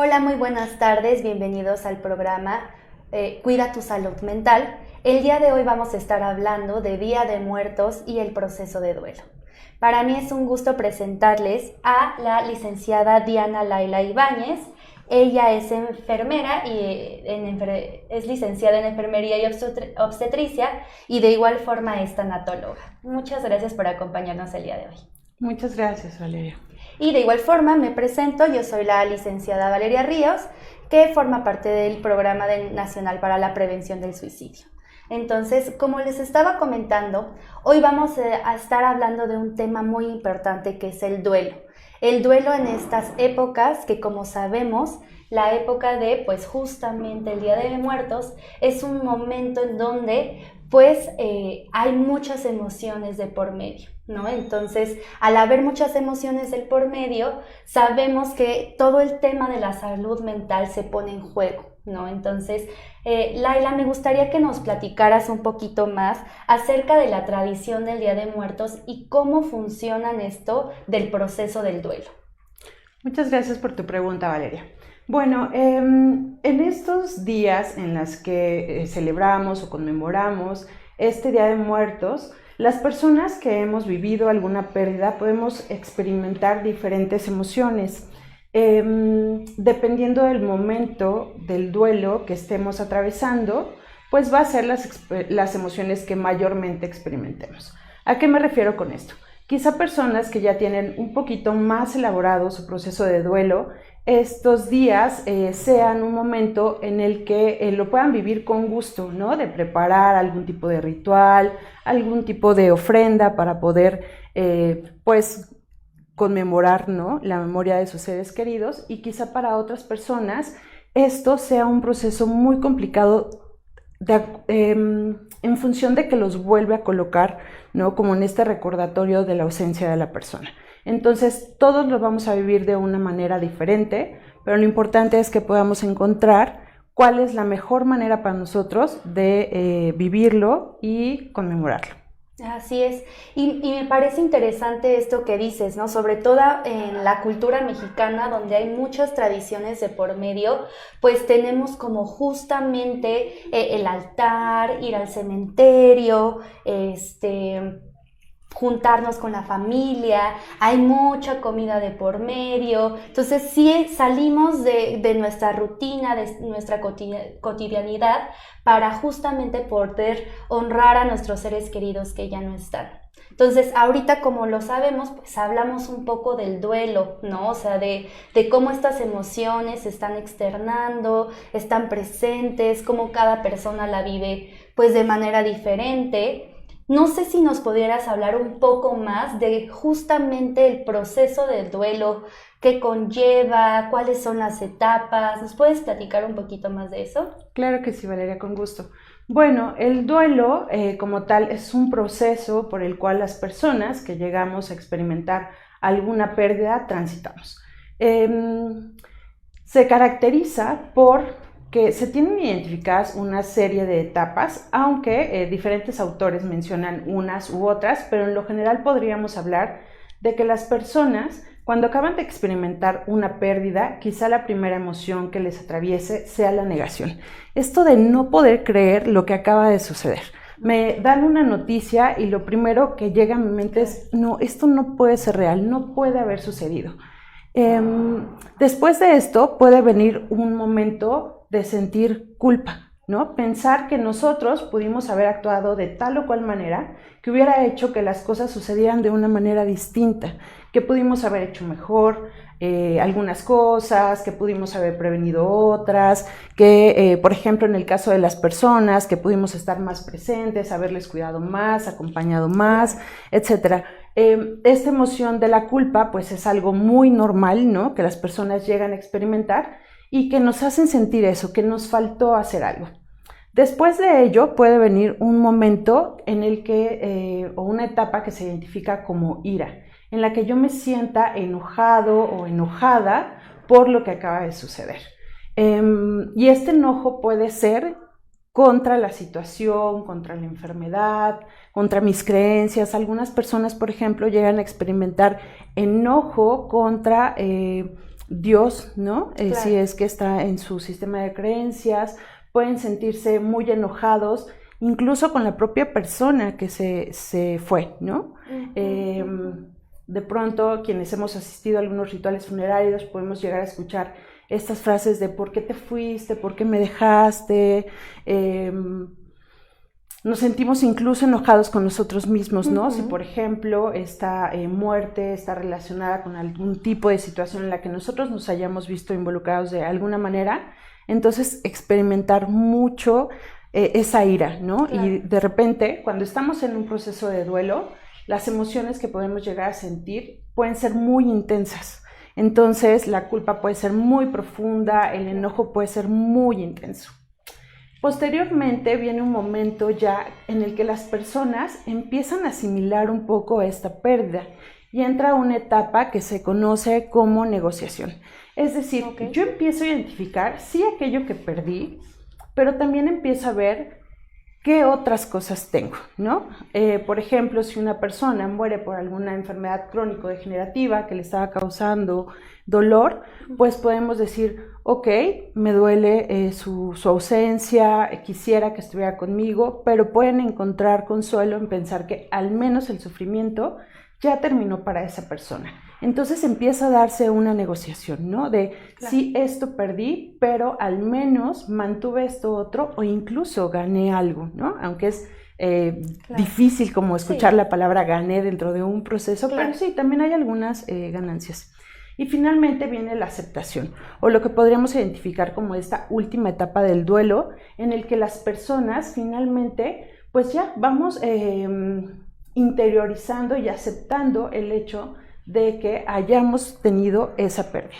Hola, muy buenas tardes, bienvenidos al programa Cuida tu salud mental. El día de hoy vamos a estar hablando de Día de Muertos y el proceso de duelo. Para mí es un gusto presentarles a la licenciada Diana Laila Ibáñez. Ella es enfermera y es licenciada en enfermería y obstetricia y de igual forma es tanatóloga. Muchas gracias por acompañarnos el día de hoy. Muchas gracias, Valeria. Y de igual forma me presento, yo soy la licenciada Valeria Ríos, que forma parte del Programa Nacional para la Prevención del Suicidio. Entonces, como les estaba comentando, hoy vamos a estar hablando de un tema muy importante que es el duelo. El duelo en estas épocas que, como sabemos, la época de, pues justamente el Día de Muertos, es un momento en donde hay muchas emociones de por medio, ¿no? Entonces, al haber muchas emociones del por medio, sabemos que todo el tema de la salud mental se pone en juego, ¿no? Entonces, Laila, me gustaría que nos platicaras un poquito más acerca de la tradición del Día de Muertos y cómo funcionan esto del proceso del duelo. Muchas gracias por tu pregunta, Valeria. Bueno, en estos días en los que celebramos o conmemoramos este Día de Muertos, las personas que hemos vivido alguna pérdida podemos experimentar diferentes emociones. Dependiendo del momento del duelo que estemos atravesando, pues va a ser las emociones que mayormente experimentemos. ¿A qué me refiero con esto? Quizá personas que ya tienen un poquito más elaborado su proceso de duelo, estos días sean un momento en el que lo puedan vivir con gusto, ¿no? De preparar algún tipo de ritual, algún tipo de ofrenda para poder, pues, conmemorar, ¿no?, la memoria de sus seres queridos. Y quizá para otras personas esto sea un proceso muy complicado en función de que los vuelve a colocar, ¿no?, como en este recordatorio de la ausencia de la persona. Entonces todos lo vamos a vivir de una manera diferente, pero lo importante es que podamos encontrar cuál es la mejor manera para nosotros de vivirlo y conmemorarlo. Así es, y me parece interesante esto que dices, ¿no? Sobre todo en la cultura mexicana, donde hay muchas tradiciones de por medio, pues tenemos como justamente el altar, ir al cementerio, juntarnos con la familia, hay mucha comida de por medio, entonces sí salimos de nuestra rutina, de nuestra cotidianidad para justamente poder honrar a nuestros seres queridos que ya no están. Entonces, ahorita, como lo sabemos, pues hablamos un poco del duelo, ¿no? O sea, de cómo estas emociones se están externando, están presentes, cómo cada persona la vive pues de manera diferente. No sé si nos pudieras hablar un poco más de justamente el proceso del duelo, qué conlleva, cuáles son las etapas. ¿Nos puedes platicar un poquito más de eso? Claro que sí, Valeria, con gusto. Bueno, el duelo como tal es un proceso por el cual las personas que llegamos a experimentar alguna pérdida transitamos. Se caracteriza por que se tienen identificadas una serie de etapas, aunque diferentes autores mencionan unas u otras, pero en lo general podríamos hablar de que las personas, cuando acaban de experimentar una pérdida, quizá la primera emoción que les atraviese sea la negación. Esto de no poder creer lo que acaba de suceder. Me dan una noticia y lo primero que llega a mi mente es, no, esto no puede ser real, no puede haber sucedido. Después de esto puede venir un momento de sentir culpa, ¿no? Pensar que nosotros pudimos haber actuado de tal o cual manera que hubiera hecho que las cosas sucedieran de una manera distinta, que pudimos haber hecho mejor algunas cosas, que pudimos haber prevenido otras, que por ejemplo en el caso de las personas, que pudimos estar más presentes, haberles cuidado más, acompañado más, etcétera. Esta emoción de la culpa pues es algo muy normal, ¿no?, que las personas llegan a experimentar y que nos hacen sentir eso, que nos faltó hacer algo. Después de ello puede venir un momento en el que, o una etapa que se identifica como ira, en la que yo me sienta enojado o enojada por lo que acaba de suceder. Y este enojo puede ser contra la situación, contra la enfermedad, contra mis creencias. Algunas personas, por ejemplo, llegan a experimentar enojo contra Dios, ¿no? Claro. Si es que está en su sistema de creencias, pueden sentirse muy enojados, incluso con la propia persona que se fue, ¿no? De pronto, quienes hemos asistido a algunos rituales funerarios, podemos llegar a escuchar estas frases de ¿por qué te fuiste? ¿Por qué me dejaste? Nos sentimos incluso enojados con nosotros mismos, ¿no? Si, por ejemplo, esta muerte está relacionada con algún tipo de situación en la que nosotros nos hayamos visto involucrados de alguna manera, entonces experimentar mucho esa ira, ¿no? Claro. Y de repente, cuando estamos en un proceso de duelo, las emociones que podemos llegar a sentir pueden ser muy intensas. Entonces, la culpa puede ser muy profunda, el enojo puede ser muy intenso. Posteriormente viene un momento ya en el que las personas empiezan a asimilar un poco esta pérdida y entra una etapa que se conoce como negociación. Es decir, yo empiezo a identificar sí aquello que perdí, pero también empiezo a ver qué otras cosas tengo, ¿no? Por ejemplo, si una persona muere por alguna enfermedad crónico-degenerativa que le estaba causando dolor, pues podemos decir, ok, me duele su ausencia, quisiera que estuviera conmigo, pero pueden encontrar consuelo en pensar que al menos el sufrimiento ya terminó para esa persona. Entonces empieza a darse una negociación, ¿no? De sí, esto perdí, pero al menos mantuve esto otro o incluso gané algo, ¿no? Aunque es difícil como escuchar la palabra gané dentro de un proceso, pero sí, también hay algunas ganancias. Y finalmente viene la aceptación, o lo que podríamos identificar como esta última etapa del duelo, en el que las personas finalmente, pues ya vamos interiorizando y aceptando el hecho de que hayamos tenido esa pérdida.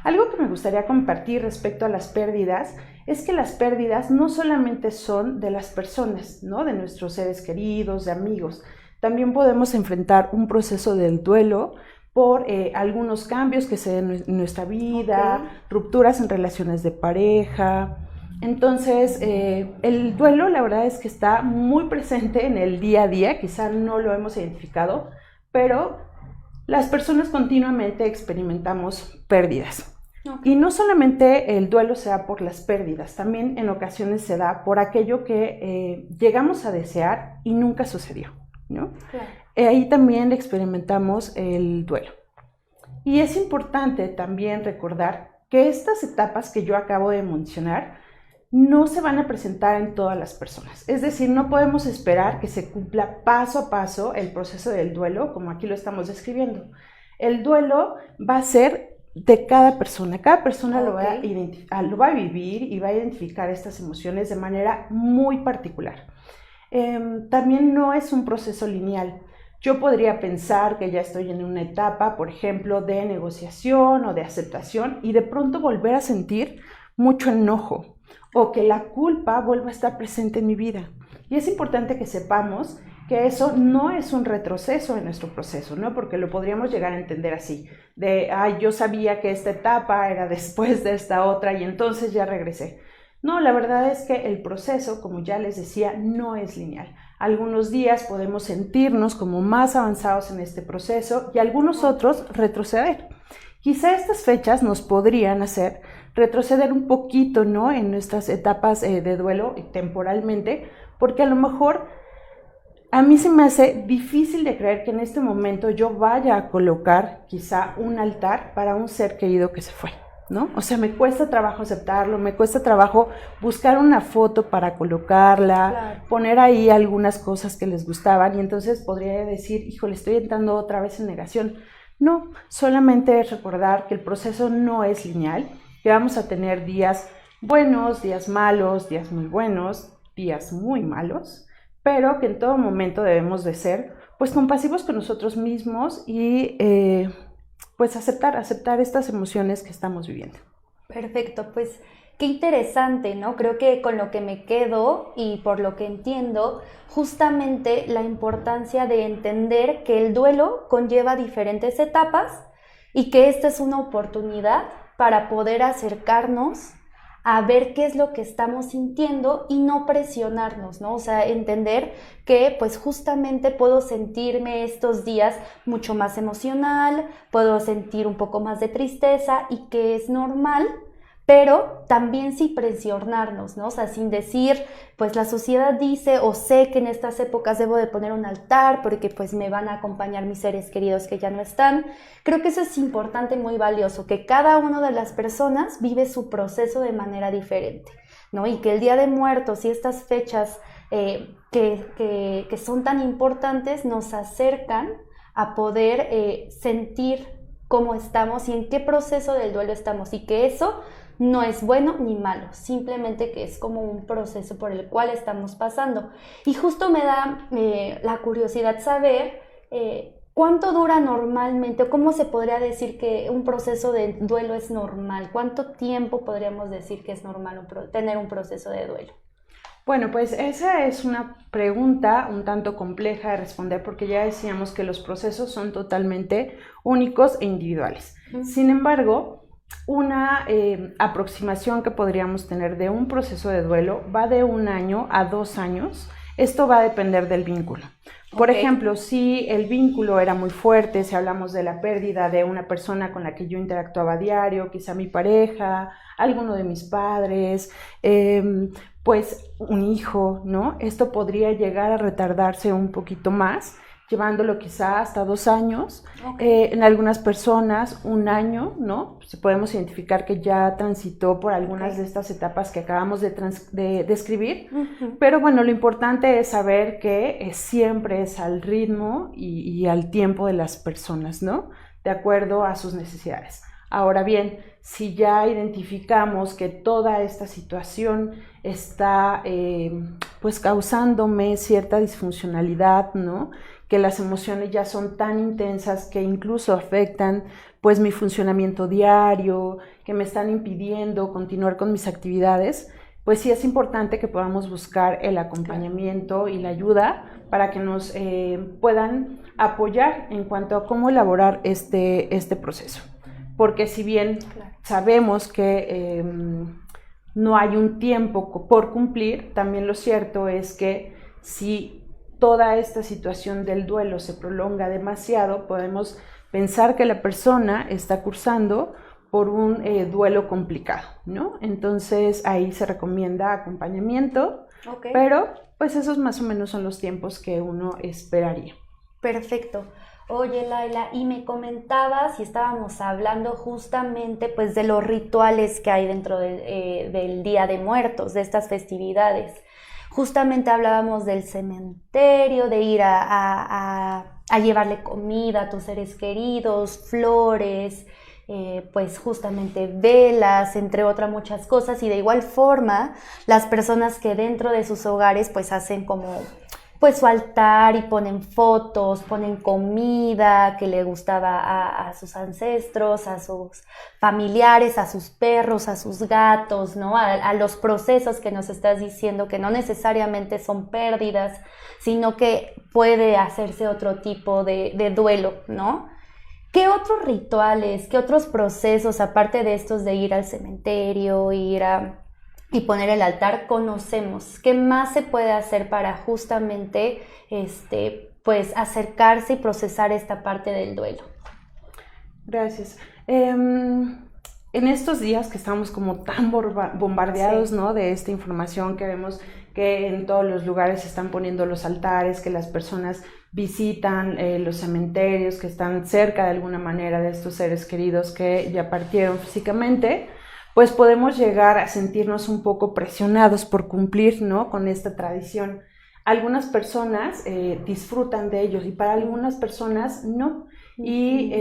Algo que me gustaría compartir respecto a las pérdidas es que las pérdidas no solamente son de las personas, ¿no? De nuestros seres queridos, de amigos. También podemos enfrentar un proceso del duelo por algunos cambios que se den en nuestra vida, rupturas en relaciones de pareja. Entonces, el duelo la verdad es que está muy presente en el día a día, quizá no lo hemos identificado, pero las personas continuamente experimentamos pérdidas. Y no solamente el duelo se da por las pérdidas, también en ocasiones se da por aquello que llegamos a desear y nunca sucedió, ¿no? Ahí también experimentamos el duelo. Y es importante también recordar que estas etapas que yo acabo de mencionar no se van a presentar en todas las personas. Es decir, no podemos esperar que se cumpla paso a paso el proceso del duelo, como aquí lo estamos describiendo. El duelo va a ser de cada persona. Cada persona lo va a vivir y va a identificar estas emociones de manera muy particular. También no es un proceso lineal. Yo podría pensar que ya estoy en una etapa, por ejemplo, de negociación o de aceptación y de pronto volver a sentir mucho enojo o que la culpa vuelva a estar presente en mi vida. Y es importante que sepamos que eso no es un retroceso en nuestro proceso, ¿no? Porque lo podríamos llegar a entender así, de, yo sabía que esta etapa era después de esta otra y entonces ya regresé. No, la verdad es que el proceso, como ya les decía, no es lineal. Algunos días podemos sentirnos como más avanzados en este proceso y algunos otros retroceder. Quizá estas fechas nos podrían hacer retroceder un poquito, ¿no? En nuestras etapas de duelo temporalmente, porque a lo mejor a mí se me hace difícil de creer que en este momento yo vaya a colocar quizá un altar para un ser querido que se fue, ¿no? O sea, me cuesta trabajo aceptarlo, me cuesta trabajo buscar una foto para colocarla, poner ahí algunas cosas que les gustaban y entonces podría decir, híjole, estoy entrando otra vez en negación. No, solamente es recordar que el proceso no es lineal, que vamos a tener días buenos, días malos, días muy buenos, días muy malos, pero que en todo momento debemos de ser pues compasivos con nosotros mismos y pues aceptar estas emociones que estamos viviendo. Perfecto, pues qué interesante, ¿no? Creo que con lo que me quedo y por lo que entiendo, justamente la importancia de entender que el duelo conlleva diferentes etapas y que esta es una oportunidad para poder acercarnos a ver qué es lo que estamos sintiendo y no presionarnos, ¿no? O sea, entender que pues justamente puedo sentirme estos días mucho más emocional, puedo sentir un poco más de tristeza y que es normal, pero también sin presionarnos, ¿no? O sea, sin decir, pues la sociedad dice o sé que en estas épocas debo de poner un altar porque pues me van a acompañar mis seres queridos que ya no están. Creo que eso es importante y muy valioso, que cada una de las personas vive su proceso de manera diferente, ¿no? Y que el Día de Muertos y estas fechas que son tan importantes nos acercan a poder sentir cómo estamos y en qué proceso del duelo estamos, y que eso no es bueno ni malo, simplemente que es como un proceso por el cual estamos pasando. Y justo me da la curiosidad saber cuánto dura normalmente, o cómo se podría decir que un proceso de duelo es normal, cuánto tiempo podríamos decir que es normal tener un proceso de duelo. Bueno, pues esa es una pregunta un tanto compleja de responder porque ya decíamos que los procesos son totalmente únicos e individuales. Sin embargo, una aproximación que podríamos tener de un proceso de duelo va de 1 año a 2 años. Esto va a depender del vínculo. Por ejemplo, si el vínculo era muy fuerte, si hablamos de la pérdida de una persona con la que yo interactuaba a diario, quizá mi pareja, alguno de mis padres, pues un hijo, ¿no? Esto podría llegar a retardarse un poquito más, llevándolo quizá hasta 2 años. En algunas personas 1 año, ¿no? Si podemos identificar que ya transitó por algunas de estas etapas que acabamos de describir. Pero bueno, lo importante es saber que siempre es al ritmo y al tiempo de las personas, ¿no? De acuerdo a sus necesidades. Ahora bien, si ya identificamos que toda esta situación está pues causándome cierta disfuncionalidad, ¿no? Que las emociones ya son tan intensas que incluso afectan pues mi funcionamiento diario, que me están impidiendo continuar con mis actividades, pues sí es importante que podamos buscar el acompañamiento y la ayuda para que nos puedan apoyar en cuanto a cómo elaborar este proceso. Porque si bien sabemos que no hay un tiempo por cumplir, también lo cierto es que si toda esta situación del duelo se prolonga demasiado, podemos pensar que la persona está cursando por un duelo complicado, ¿no? Entonces ahí se recomienda acompañamiento, pero pues esos más o menos son los tiempos que uno esperaría. Perfecto. Oye, Laila, y me comentabas y estábamos hablando justamente pues de los rituales que hay dentro del Día de Muertos, de estas festividades. Justamente hablábamos del cementerio, de ir a llevarle comida a tus seres queridos, flores, pues justamente velas, entre otras muchas cosas, y de igual forma las personas que dentro de sus hogares pues hacen como pues su altar y ponen fotos, ponen comida que le gustaba a sus ancestros, a sus familiares, a sus perros, a sus gatos, ¿no? A los procesos que nos estás diciendo, que no necesariamente son pérdidas, sino que puede hacerse otro tipo de duelo, ¿no? ¿Qué otros rituales, qué otros procesos, aparte de estos de ir al cementerio, y poner el altar, conocemos? ¿Qué más se puede hacer para justamente pues acercarse y procesar esta parte del duelo? Gracias. En estos días que estamos como tan bombardeados, ¿no? De esta información, que vemos que en todos los lugares se están poniendo los altares, que las personas visitan los cementerios, que están cerca de alguna manera de estos seres queridos que ya partieron físicamente, pues podemos llegar a sentirnos un poco presionados por cumplir, ¿no? Con esta tradición. Algunas personas disfrutan de ellos y para algunas personas no. Y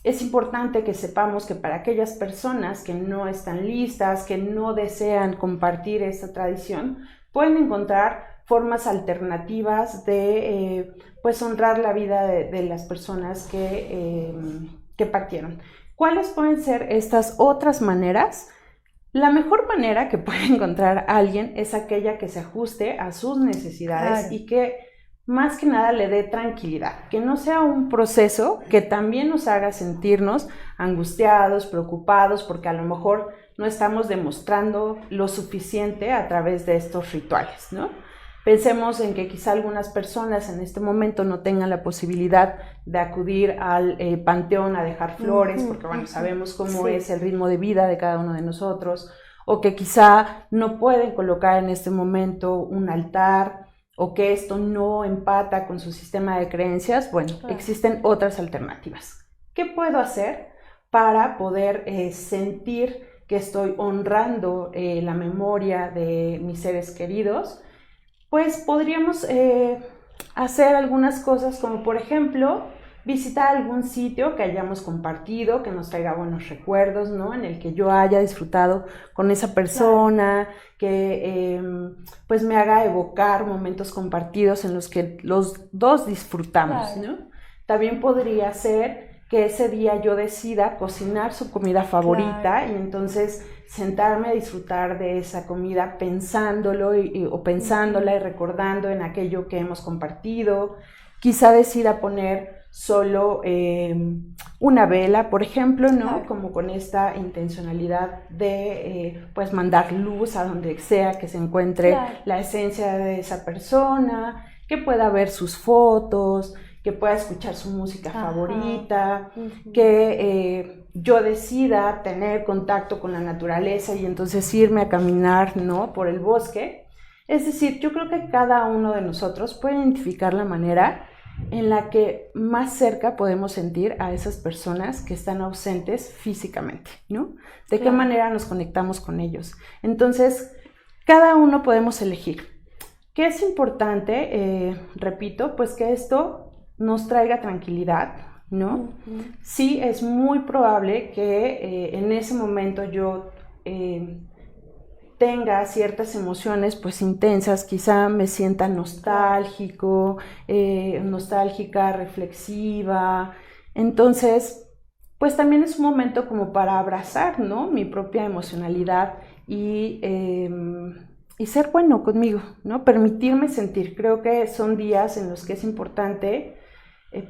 es importante que sepamos que para aquellas personas que no están listas, que no desean compartir esta tradición, pueden encontrar formas alternativas de pues honrar la vida de las personas que partieron. ¿Cuáles pueden ser estas otras maneras? La mejor manera que puede encontrar alguien es aquella que se ajuste a sus necesidades y que más que nada le dé tranquilidad, que no sea un proceso que también nos haga sentirnos angustiados, preocupados, porque a lo mejor no estamos demostrando lo suficiente a través de estos rituales, ¿no? Pensemos en que quizá algunas personas en este momento no tengan la posibilidad de acudir al panteón a dejar flores, porque bueno, sabemos cómo es el ritmo de vida de cada uno de nosotros, o que quizá no pueden colocar en este momento un altar, o que esto no empata con su sistema de creencias. Bueno, existen otras alternativas. ¿Qué puedo hacer para poder sentir que estoy honrando la memoria de mis seres queridos? Pues podríamos hacer algunas cosas, como por ejemplo visitar algún sitio que hayamos compartido, que nos traiga buenos recuerdos, ¿no? En el que yo haya disfrutado con esa persona, que pues me haga evocar momentos compartidos en los que los dos disfrutamos, ¿no? También podría ser que ese día yo decida cocinar su comida favorita, y entonces sentarme a disfrutar de esa comida pensándolo o pensándola y recordando en aquello que hemos compartido. Quizá decida poner solo una vela, por ejemplo, ¿no? Como con esta intencionalidad de pues mandar luz a donde sea que se encuentre la esencia de esa persona, que pueda ver sus fotos, que pueda escuchar su música favorita, que yo decida tener contacto con la naturaleza y entonces irme a caminar, ¿no? Por el bosque. Es decir, yo creo que cada uno de nosotros puede identificar la manera en la que más cerca podemos sentir a esas personas que están ausentes físicamente, ¿no? De qué manera nos conectamos con ellos. Entonces, cada uno podemos elegir. ¿Qué es importante? Repito, pues que esto nos traiga tranquilidad, ¿no? Sí, es muy probable que en ese momento yo tenga ciertas emociones pues intensas, quizá me sienta nostálgico, nostálgica, reflexiva. Entonces, pues también es un momento como para abrazar, ¿no? Mi propia emocionalidad y ser bueno conmigo, ¿no? Permitirme sentir. Creo que son días en los que es importante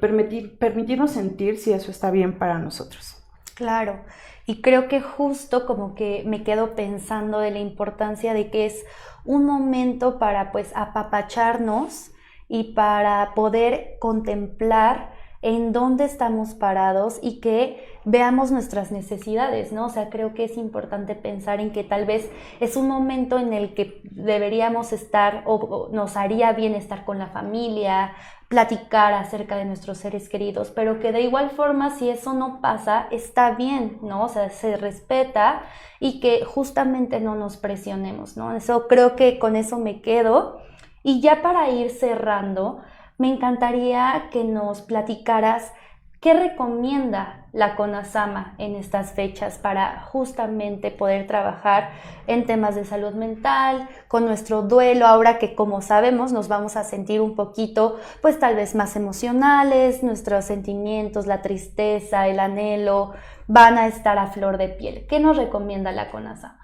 permitirnos sentir si eso está bien para nosotros. Claro, y creo que justo como que me quedo pensando de la importancia de que es un momento para pues apapacharnos y para poder contemplar en dónde estamos parados y que veamos nuestras necesidades, ¿no? O sea, creo que es importante pensar en que tal vez es un momento en el que deberíamos estar o nos haría bien estar con la familia, platicar acerca de nuestros seres queridos, pero que de igual forma si eso no pasa, está bien, ¿no? O sea, se respeta y que justamente no nos presionemos, ¿no? Eso creo que con eso me quedo. Y ya para ir cerrando, me encantaría que nos platicaras qué recomienda la CONASAMA en estas fechas para justamente poder trabajar en temas de salud mental, con nuestro duelo, ahora que como sabemos nos vamos a sentir un poquito, pues tal vez más emocionales, nuestros sentimientos, la tristeza, el anhelo, van a estar a flor de piel. ¿Qué nos recomienda la CONASAMA?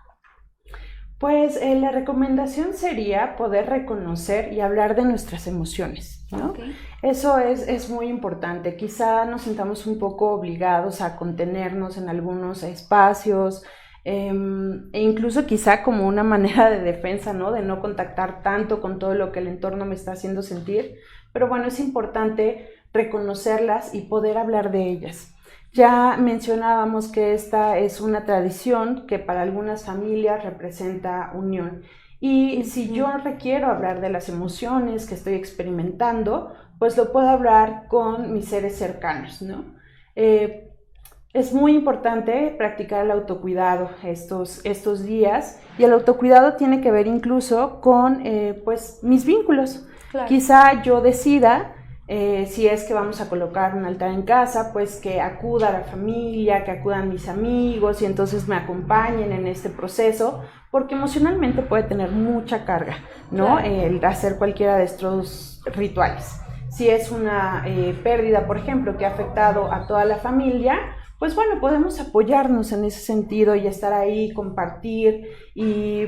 Pues la recomendación sería poder reconocer y hablar de nuestras emociones, ¿no? Eso es muy importante. Quizá nos sintamos un poco obligados a contenernos en algunos espacios, e incluso quizá como una manera de defensa, ¿no? De no contactar tanto con todo lo que el entorno me está haciendo sentir. Pero bueno, es importante reconocerlas y poder hablar de ellas. Ya mencionábamos que esta es una tradición que para algunas familias representa unión. Y si yo requiero hablar de las emociones que estoy experimentando, pues lo puedo hablar con mis seres cercanos, ¿no? Es muy importante practicar el autocuidado estos días, y el autocuidado tiene que ver incluso con pues mis vínculos. Claro. Quizá yo decida si es que vamos a colocar un altar en casa, pues que acuda la familia, que acudan mis amigos y entonces me acompañen en este proceso, porque emocionalmente puede tener mucha carga, ¿no? Claro. El hacer cualquiera de estos rituales. Si es una pérdida, por ejemplo, que ha afectado a toda la familia, pues bueno, podemos apoyarnos en ese sentido y estar ahí, compartir y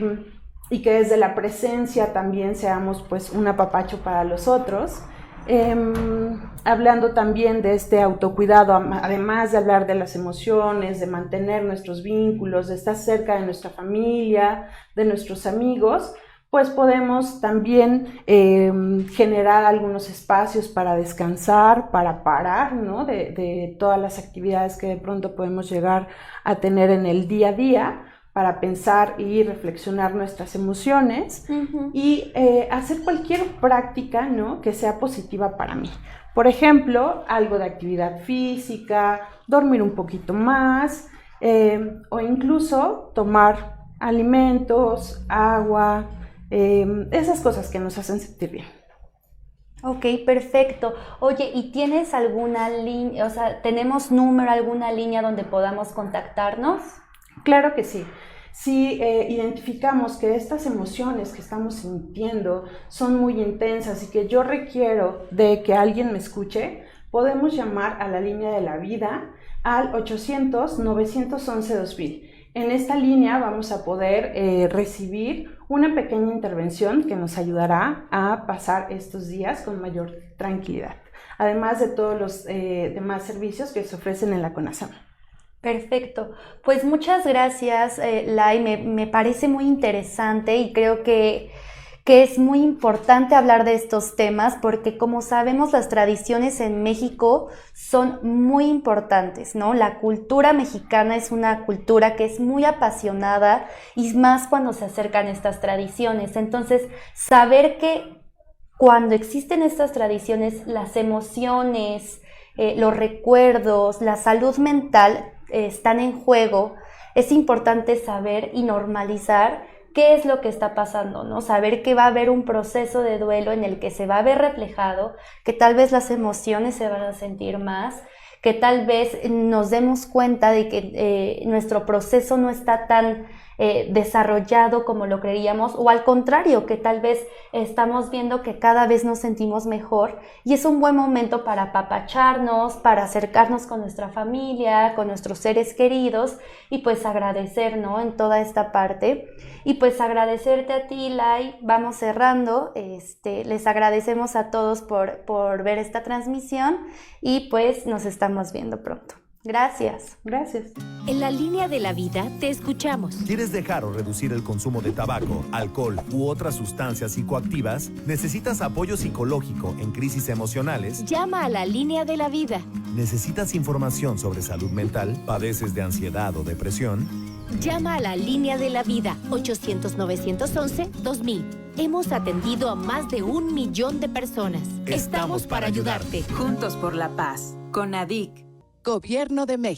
que desde la presencia también seamos pues un apapacho para los otros. hablando también de este autocuidado, además de hablar de las emociones, de mantener nuestros vínculos, de estar cerca de nuestra familia, de nuestros amigos, pues podemos también generar algunos espacios para descansar, para parar, ¿no? de todas las actividades que de pronto podemos llegar a tener en el día a día, para pensar y reflexionar nuestras emociones y hacer cualquier práctica, ¿no? que sea positiva para mí. Por ejemplo, algo de actividad física, dormir un poquito más o incluso tomar alimentos, agua, esas cosas que nos hacen sentir bien. Ok, perfecto. Oye, ¿y tienes alguna línea, o sea, tenemos número, alguna línea donde podamos contactarnos? Claro que sí. Si identificamos que estas emociones que estamos sintiendo son muy intensas y que yo requiero de que alguien me escuche, podemos llamar a la línea de la vida al 800-911-2000. En esta línea vamos a poder recibir una pequeña intervención que nos ayudará a pasar estos días con mayor tranquilidad, además de todos los demás servicios que se ofrecen en la CONASAM. Perfecto. Pues muchas gracias, Lai. Me parece muy interesante y creo que es muy importante hablar de estos temas porque, como sabemos, las tradiciones en México son muy importantes, ¿no? La cultura mexicana es una cultura que es muy apasionada y más cuando se acercan estas tradiciones. Entonces, saber que cuando existen estas tradiciones, las emociones, los recuerdos, la salud mental están en juego, es importante saber y normalizar qué es lo que está pasando, ¿no? Saber que va a haber un proceso de duelo en el que se va a ver reflejado, que tal vez las emociones se van a sentir más, que tal vez nos demos cuenta de que nuestro proceso no está tan desarrollado como lo creíamos, o al contrario, que tal vez estamos viendo que cada vez nos sentimos mejor y es un buen momento para apapacharnos, para acercarnos con nuestra familia, con nuestros seres queridos y pues agradecer, ¿no? En toda esta parte. Y pues agradecerte a ti, Lai. Vamos cerrando. Les agradecemos a todos por ver esta transmisión y pues nos estamos viendo pronto. Gracias. Gracias. En la línea de la vida te escuchamos. ¿Quieres dejar o reducir el consumo de tabaco, alcohol u otras sustancias psicoactivas? ¿Necesitas apoyo psicológico en crisis emocionales? Llama a la línea de la vida. ¿Necesitas información sobre salud mental? ¿Padeces de ansiedad o depresión? Llama a la línea de la vida 800-911-2000. Hemos atendido a más de 1 millón de personas. Estamos para ayudarte. Juntos por la paz. CONADIC. Gobierno de México.